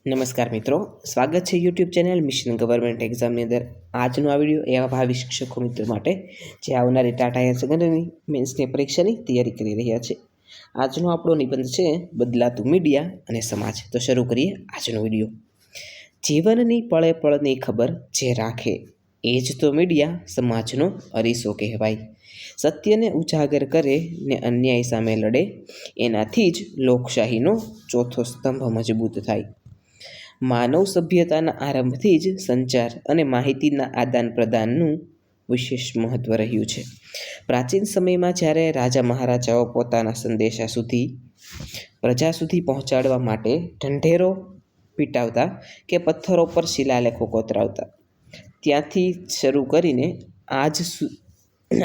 નમસ્કાર મિત્રો, સ્વાગત છે યુટ્યુબ ચેનલ મિશન ગવર્મેન્ટ એક્ઝામની અંદર. આજનો આ વિડીયો એવા ભાવિ શિક્ષકો મિત્રો માટે જે આવનારી ટાટા હાયર સેકન્ડરી મેન્સની પરીક્ષાની તૈયારી કરી રહ્યા છે. આજનો આપણો નિબંધ છે બદલાતું મીડિયા અને સમાજ. તો શરૂ કરીએ આજનો વિડીયો. જીવનની પળે પળની ખબર જે રાખે એ જ તો મીડિયા સમાજનો અરીસો કહેવાય. સત્યને ઉજાગર કરે ને અન્યાય સામે લડે, એનાથી જ લોકશાહીનો ચોથો સ્તંભ મજબૂત થાય. માનવ સભ્યતાના આરંભથી જ સંચાર અને માહિતીના આદાન પ્રદાનનું વિશેષ મહત્ત્વ રહ્યું છે. પ્રાચીન સમયમાં જ્યારે રાજા મહારાજાઓ પોતાના સંદેશા પ્રજા સુધી પહોંચાડવા માટે ઢંઢેરો પીટાવતા કે પથ્થરો પર શિલાલેખો કોતરાવતા, ત્યાંથી શરૂ કરીને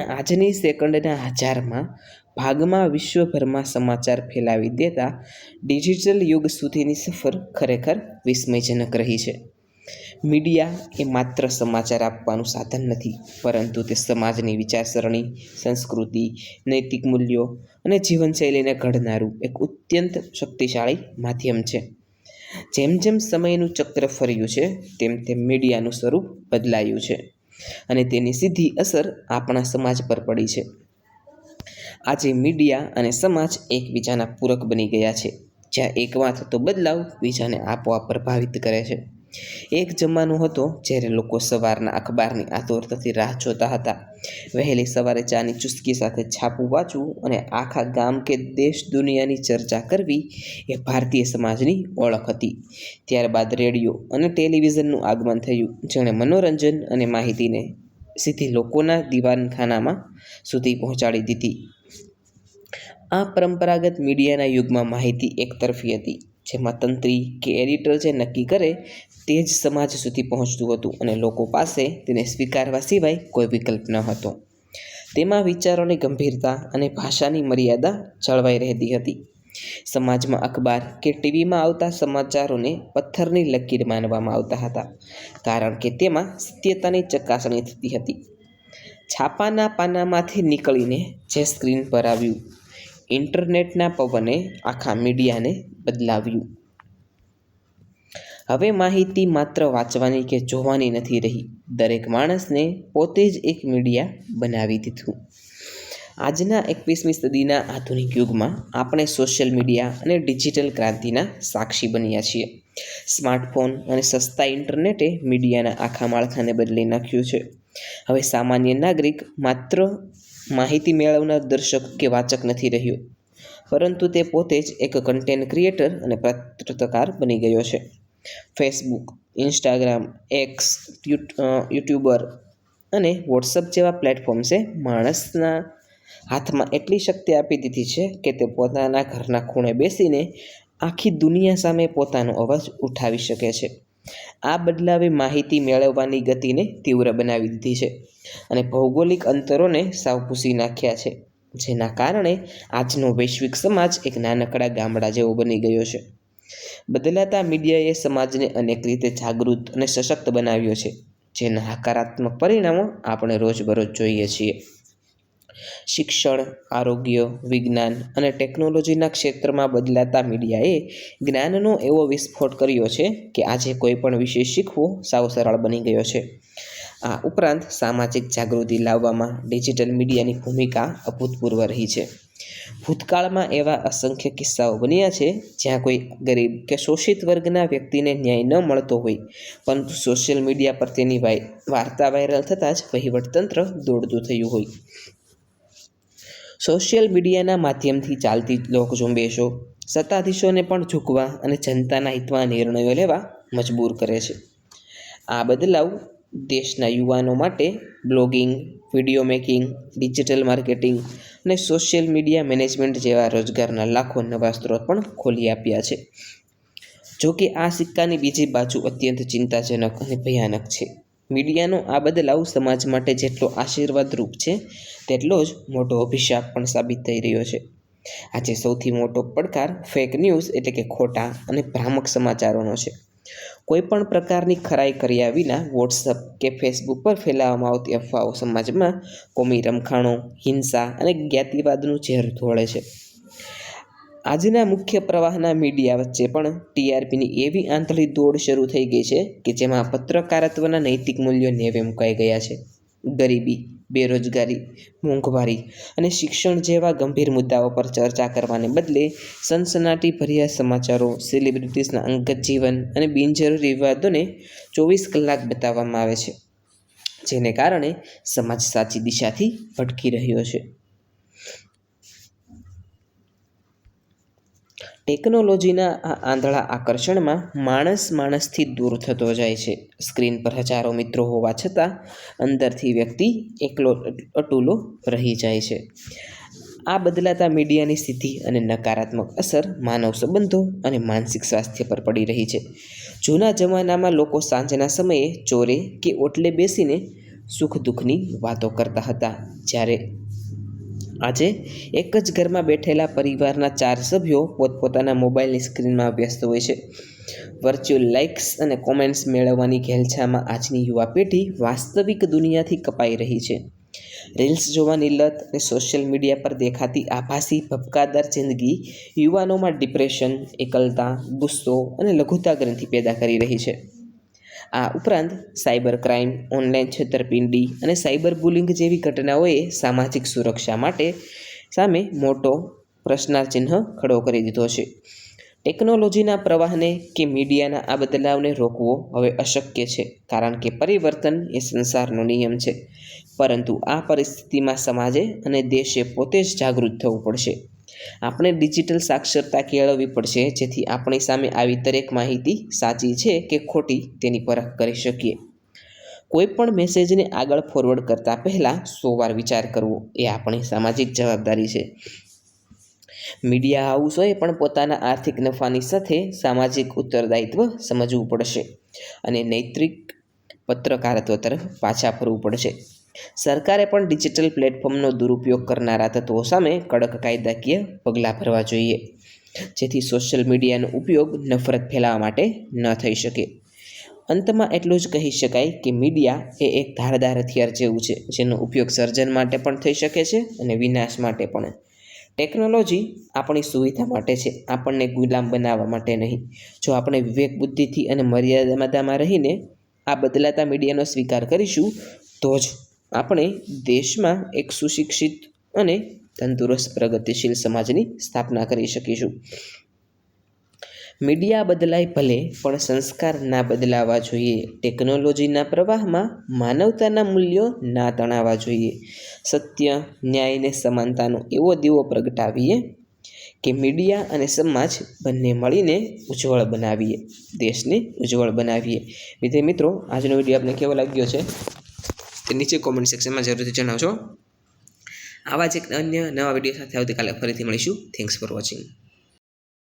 આજની સેકન્ડના હજારમાં ભાગમાં વિશ્વભરમાં સમાચાર ફેલાવી દેતા ડિજિટલ યુગ સુધીની સફર ખરેખર વિસ્મયજનક રહી છે. મીડિયા એ માત્ર સમાચાર આપવાનું સાધન નથી, પરંતુ તે સમાજની વિચારસરણી, સંસ્કૃતિ, નૈતિક મૂલ્યો અને જીવનશૈલીને ઘડનારું એક અત્યંત શક્તિશાળી માધ્યમ છે. જેમ જેમ સમયનું ચક્ર ફર્યું છે, તેમ તેમ મીડિયાનું સ્વરૂપ બદલાયું છે અને તેની સીધી અસર આપણા સમાજ પર પડી છે. આજે મીડિયા અને સમાજ એકબીજાના પૂરક બની ગયા છે, જ્યાં એકમાં થતો બદલાવ બીજાને આપોઆપ પ્રભાવિત કરે છે. એક જમાનો હતો જ્યારે લોકો સવારના અખબારની આતુરતાથી રાહ જોતા હતા. વહેલી સવારે ચાની ચુસ્કી સાથે છાપું વાંચવું અને આખા ગામ કે દેશ દુનિયાની ચર્ચા કરવી એ ભારતીય સમાજની ઓળખ હતી. ત્યારબાદ રેડિયો અને ટેલિવિઝનનું આગમન થયું, જેણે મનોરંજન અને માહિતીને સીધી લોકોના દીવાનખાનામાં સુધી પહોંચાડી દીધી. આ પરંપરાગત મીડિયાના યુગમાં માહિતી એકતરફી હતી, જેમાં તંત્રી કે એડિટર જે નક્કી કરે તે જ સમાજ સુધી પહોંચતું હતું અને લોકો પાસે તેને સ્વીકારવા સિવાય કોઈ વિકલ્પ ન હતો. તેમાં વિચારોની ગંભીરતા અને ભાષાની મર્યાદા જળવાઈ રહેતી હતી. સમાજમાં અખબાર કે ટીવીમાં આવતા સમાચારોને પથ્થરની લકીર માનવામાં આવતા હતા, કારણ કે તેમાં સત્યતાની ચકાસણી થતી હતી. છાપાના પાનામાંથી નીકળીને જે સ્ક્રીન પર આવ્યું, ઇન્ટરનેટના પવને આખા મીડિયાને બદલાવ્યું. હવે માહિતી માત્ર વાંચવાની કે જોવાની નથી રહી, દરેક માણસને પોતે જ એક મીડિયા બનાવી દીધું. આજના 21મી સદીના આધુનિક યુગમાં આપણે સોશિયલ મીડિયા અને ડિજિટલ ક્રાંતિના સાક્ષી બન્યા છીએ. સ્માર્ટફોન અને સસ્તા ઇન્ટરનેટે મીડિયાના આખા માળખાને બદલી નાખ્યું છે. હવે સામાન્ય નાગરિક માત્ર માહિતી મેળવનાર દર્શક કે વાચક નથી રહ્યો, પરંતુ તે પોતે જ એક કન્ટેન્ટ ક્રિએટર અને પત્રકાર બની ગયો છે. ફેસબુક, ઇન્સ્ટાગ્રામ, એક્સ, યુટ્યુબર અને વોટ્સઅપ જેવા પ્લેટફોર્મ્સે માણસના હાથમાં એટલી શક્તિ આપી દીધી છે કે તે પોતાના ઘરના ખૂણે બેસીને આખી દુનિયા સામે પોતાનો અવાજ ઉઠાવી શકે છે. આ બદલાવે માહિતી મેળવવાની ગતિને તીવ્ર બનાવી દીધી છે અને ભૌગોલિક અંતરોને સાવ ભૂંસી નાખ્યા છે, જેના કારણે આજનો વૈશ્વિક સમાજ એક નાનકડા ગામડા જેવો બની ગયો છે. બદલાતા મીડિયાએ સમાજને અનેક રીતે જાગૃત અને સશક્ત બનાવ્યો છે, જેના હકારાત્મક પરિણામો આપણે રોજબરોજ જોઈએ છીએ. શિક્ષણ, આરોગ્ય, વિજ્ઞાન અને ટેકનોલોજીના ક્ષેત્રમાં બદલાતા મીડિયાએ જ્ઞાનનો એવો વિસ્ફોટ કર્યો છે કે આજે કોઈ પણ વિષય શીખવો સાવ સરળ બની ગયો છે. આ ઉપરાંત સામાજિક જાગૃતિ લાવવામાં ડિજિટલ મીડિયાની ભૂમિકા અભૂતપૂર્વ રહી છે. ભૂતકાળમાં એવા અસંખ્ય કિસ્સાઓ બન્યા છે જ્યાં કોઈ ગરીબ કે શોષિત વર્ગના વ્યક્તિને ન્યાય ન મળતો હોય, પરંતુ સોશિયલ મીડિયા પર તેની વાર્તા વાયરલ થતાં જ વહીવટતંત્ર દોડતું થયું હોય. સોશિયલ મીડિયાના માધ્યમથી ચાલતી લોકઝુંબેશો સત્તાધીશોને પણ ઝૂકવા અને જનતાના હિતમાં નિર્ણયો લેવા મજબૂર કરે છે. આ બદલાવ દેશના યુવાનો માટે blogging, video making, digital marketing અને સોશિયલ મીડિયા મેનેજમેન્ટ જેવા રોજગારના લાખો નવા સ્ત્રોત પણ ખોલી આપ્યા છે. જો કે આ સિક્કાની બીજી બાજુ અત્યંત ચિંતાજનક અને ભયાનક છે. મીડિયાનો આ બદલાવ સમાજ માટે જેટલો આશીર્વાદરૂપ છે, તેટલો જ મોટો અભિશાપ પણ સાબિત થઈ રહ્યો છે. આજે સૌથી મોટો પડકાર ફેક ન્યૂઝ એટલે કે ખોટા અને ભ્રામક સમાચારોનો છે. કોઈ પણ પ્રકારની ખરાઈ કર્યા વિના વોટ્સઅપ કે ફેસબુક પર ફેલાવવામાં આવતી અફવાઓ સમાજમાં કોમી રમખાણો, હિંસા અને જ્ઞાતિવાદનું ઝેર ઘોળે છે. આજના મુખ્ય પ્રવાહના મીડિયા વચ્ચે પણ ટીઆરપીની એવી આંતળી દોડ શરૂ થઈ ગઈ છે કે જેમાં પત્રકારત્વના નૈતિક મૂલ્યો નેવે મુકાઈ ગયા છે. ગરીબી, બેરોજગારી, મોંઘવારી અને શિક્ષણ જેવા ગંભીર મુદ્દાઓ પર ચર્ચા કરવાને બદલે સનસનાટીભર્યા સમાચારો, સેલિબ્રિટીઝના અંગત જીવન અને બિનજરૂરી વિવાદોને 24 કલાક બતાવવામાં આવે છે, જેને કારણે સમાજ સાચી દિશાથી ભટકી રહ્યો છે. ટેકનોલોજીના આ આંધળા આકર્ષણમાં માણસ માણસથી દૂર થતો જાય છે. સ્ક્રીન પર હજારો મિત્રો હોવા છતાં અંદરથી વ્યક્તિ એકલો અટૂલો રહી જાય છે. આ બદલાતા મીડિયાની સીધી અને નકારાત્મક અસર માનવ સંબંધો અને માનસિક સ્વાસ્થ્ય પર પડી રહી છે. જૂના જમાનામાં લોકો સાંજના સમયે ચોરે કે ઓટલે બેસીને સુખ દુઃખની વાતો કરતા હતા, જ્યારે આજે એક જ ઘરમાં બેઠેલા પરિવારના 4 સભ્યો પોતપોતાના મોબાઈલની સ્ક્રીનમાં વ્યસ્ત હોય છે. વર્ચ્યુઅલ લાઇક્સ અને કોમેન્ટ્સ મેળવવાની ઘેલછામાં આજની યુવા પેઢી વાસ્તવિક દુનિયાથી કપાઈ રહી છે. રીલ્સ જોવાની લત અને સોશિયલ મીડિયા પર દેખાતી આભાસી ભપકાદાર જિંદગી યુવાનોમાં ડિપ્રેશન, એકલતા, ગુસ્સો અને લઘુતા ગ્રંથિ પેદા કરી રહી છે. આ ઉપરાંત સાયબર ક્રાઇમ, ઓનલાઈન છેતરપિંડી અને સાયબર બુલિંગ જેવી ઘટનાઓએ સામાજિક સુરક્ષા સામે મોટો પ્રશ્નાર્થ ખડો કરી દીધો છે. ટેકનોલોજીના પ્રવાહને કે મીડિયાના આ બદલાવને રોકવો હવે અશક્ય છે, કારણ કે પરિવર્તન એ સંસારનો નિયમ છે. પરંતુ આ પરિસ્થિતિમાં સમાજે અને દેશે પોતે જ જાગૃત થવું પડશે. આપણે ડિજિટલ સાક્ષરતા કેળવવી પડશે, જેથી આપણી સામે આવી દરેક માહિતી સાચી છે કે ખોટી તેની પરખ કરી શકીએ. કોઈ પણ મેસેજને આગળ ફોરવર્ડ કરતા પહેલાં 100 વાર વિચાર કરવો એ આપણી સામાજિક જવાબદારી છે. મીડિયા હાઉસોએ પણ પોતાના આર્થિક નફાની સાથે સામાજિક ઉત્તરદાયિત્વ સમજવું પડશે અને નૈતિક પત્રકારત્વ તરફ પાછા ફરવું પડશે. સરકારે પણ ડિજિટલ પ્લેટફોર્મનો દુરુપયોગ કરનારા તત્વો સામે કડક કાયદાકીય પગલાં ભરવા જોઈએ, જેથી સોશિયલ મીડિયાનો ઉપયોગ નફરત ફેલાવવા માટે ન થઈ શકે. અંતમાં એટલું જ કહી શકાય કે મીડિયા એ એક ધારદાર હથિયાર જેવું છે, જેનો ઉપયોગ સર્જન માટે પણ થઈ શકે છે અને વિનાશ માટે પણ. ટેકનોલોજી આપણી સુવિધા માટે છે, આપણને ગુલામ બનાવવા માટે નહીં. જો આપણે વિવેક બુદ્ધિથી અને મર્યાદામાં રહીને આ બદલાતા મીડિયાનો સ્વીકાર કરીશું, તો જ આપણે દેશમાં એક સુશિક્ષિત અને તંદુરસ્ત પ્રગતિશીલ સમાજની સ્થાપના કરી શકીશું. મીડિયા બદલાય ભલે, પણ સંસ્કાર ના બદલાવા જોઈએ. ટેકનોલોજીના પ્રવાહમાં માનવતાના મૂલ્યો ના તણાવવા જોઈએ. સત્ય, ન્યાય અને સમાનતાનો એવો દીવો પ્રગટાવીએ કે મીડિયા અને સમાજ બંને મળીને ઉજ્જવળ બનાવીએ, દેશને ઉજ્જવળ બનાવીએ. વિદ્યાર્થી મિત્રો, આજનો વિડીયો આપને કેવો લાગ્યો છે તે નીચે કોમેન્ટ સેક્શનમાં જરૂરથી જણાવજો. આવા જ એક અન્ય નવા વિડીયો સાથે આવતીકાલે ફરીથી મળીશું. Thanks for watching.